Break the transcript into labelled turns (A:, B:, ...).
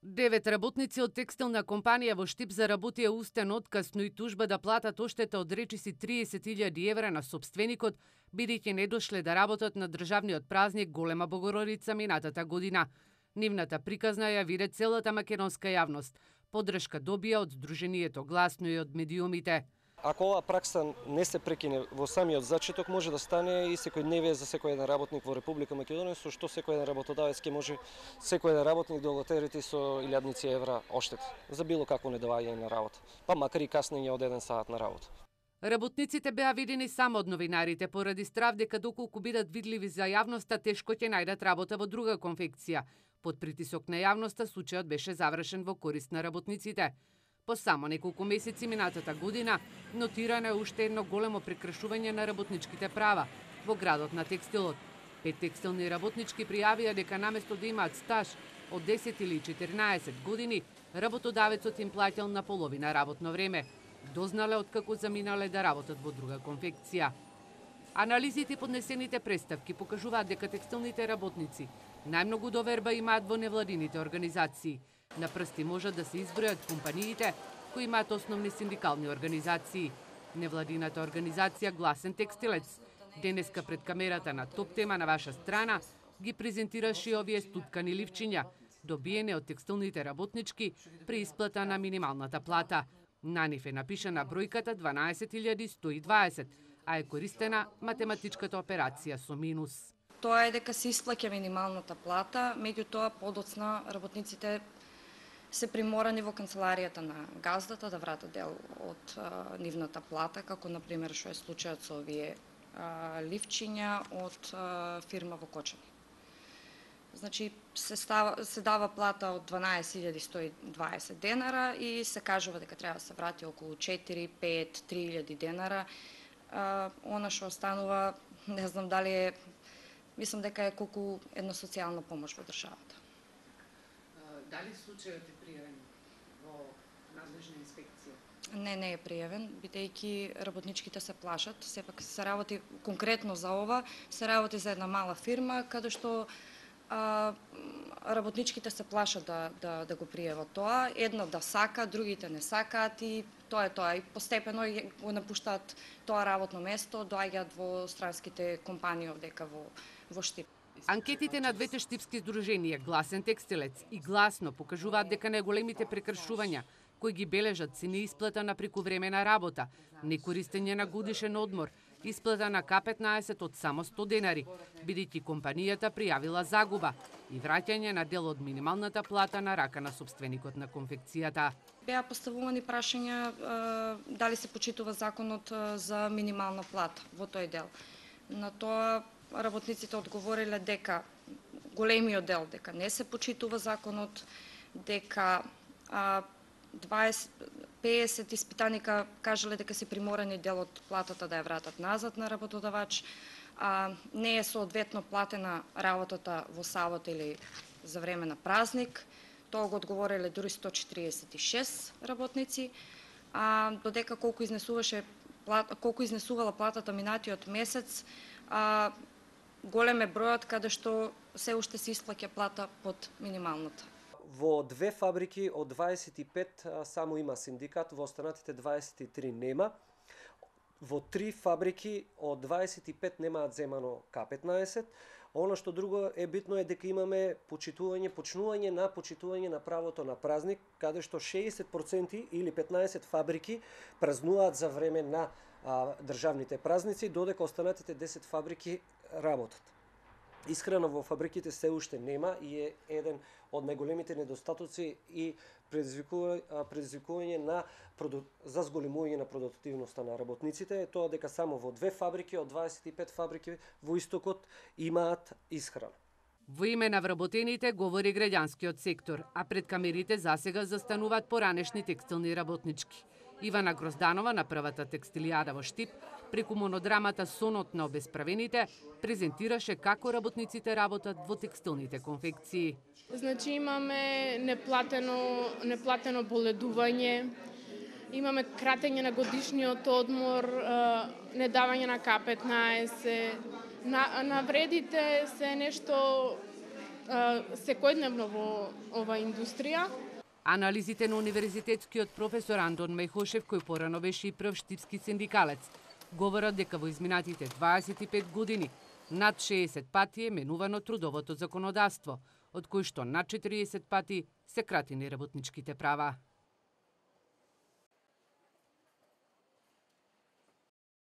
A: Девет работници од текстилна компанија во Штип заработија устен отказ, но и тужба да платат оштета од речиси 30.000 евра на собственикот, бидејќи не дошле да работат на државниот празник Голема Богородица минатата година. Нивната приказна ја виде целата македонска јавност. Поддршка добија од Сдруженијето Гласно и од медиумите.
B: Ако оваа пракса не се прекине во самиот зачеток, може да стане и секојдневие за секој еден работник во Република Македонија, со што секој еден работодавец ќе може секој еден работник да го терети со илјадници евра оштет за било какво недоаѓање на работа, па макар и каснење од 1 сат на работа.
A: Работниците беа видени само од новинарите поради страв дека доколку бидат видливи за јавноста, тешко ќе најдат работа во друга конфекција. Под притисок на јавноста случајот беше завршен во корист на работниците. По само неколку месеци минатата година нотирано е уште едно големо прекршување на работничките права во градот на текстилот. 5 текстилни работнички пријавија дека наместо да имаат стаж од 10 или 14 години, работодавецот им плаќал на половина работно време. Дознале откако заминале да работат во друга конфекција. Анализите и поднесените представки покажуваат дека текстилните работници најмногу доверба имаат во невладините организации. На прсти можат да се избројат компаниите кои имаат основни синдикални организации. Невладината организација Гласен текстилец денеска пред камерата на Топ тема на ваша страна ги презентираше овие стуткани ливчиња, добиени од текстилните работнички при исплата на минималната плата. На нив е напишана бројката 12.120, а е користена математичката операција со минус.
C: Тоа е дека се исплаќа минималната плата, меѓутоа подоцна работниците се приморани во канцеларијата на газдата да вратат дел од нивната плата, како например што е случајот со овие ливчиња од фирма во Кочани. Значи се дава плата од 12.120 денара и се кажува дека треба да се врати околу 4, 5, 3.000 денара. Она што останува, не знам дали е, мислам дека е колку една социјална помош во државата.
A: Дали случајот е пријавен во надлежна инспекција?
C: Не е пријавен, бидејќи работничките се плашат. Сепак се работи конкретно за ова, се работи за една мала фирма, каде што работничките се плашат да го пријават тоа. Едно да сака, другите не сакаат и тоа е тоа. И постепено го напуштаат тоа работно место, доаѓаат во странските компании овдека во Штип.
A: Анкетите на двете штипски здруженија Гласен текстилец и Гласно покажуваат дека најголемите прекршувања кои ги бележат се неисплата на прекувремена работа, некористење на годишен одмор, исплата на К15 од само 100 денари, бидејќи компанијата пријавила загуба и враќање на дел од минималната плата на рака на собственикот на конфекцијата.
C: Беа поставувани прашања дали се почитува законот за минимална плата во тој дел. На тоа работниците одговориле дека големиот дел дека не се почитува законот, дека 50 испитаника кажале дека се приморани дел од платата да ја вратат назад на работодавач, не е соодветно платена работата во сабота или за време на празник. Тоа го одговориле дури 146 работници, додека колку изнесувала платата минатиот месец, голем е бројот каде што се уште се исплаќа плата под минималната.
B: Во 2 фабрики од 25 само има синдикат, во останатите 23 нема. Во 3 фабрики од 25 немаат земано К15. Оно што друго е битно е дека имаме почнување на правото на празник, каде што 60% или 15 фабрики празнуваат за време на државните празници, додека останатите 10 фабрики работат. Исхрана во фабриките се уште нема и е еден од најголемите недостатоци и предизвикување за зголемување на продуктивноста на работниците е тоа дека само во 2 фабрики од 25 фабрики во истокот имаат исхрана.
A: Во име на вработените говори граѓанскиот сектор, а пред камерите засега застануваат поранешни текстилни работнички. Ивана Грозданова на првата текстилијада во Штип, преку монодрамата Сонот на обесправените, презентираше како работниците работат во текстилните конфекции.
D: Значи имаме неплатено боледување, имаме кратење на годишниот одмор, недавање на К15. Навредите се нешто секојдневно во оваа индустрија.
A: Анализите на универзитетскиот професор Антон Мејхошев, кој порано беше и прв штипски синдикалец, говорат дека во изминатите 25 години над 60 пати е менувано трудовото законодавство, од кои што над 40 пати се кратени работничките права.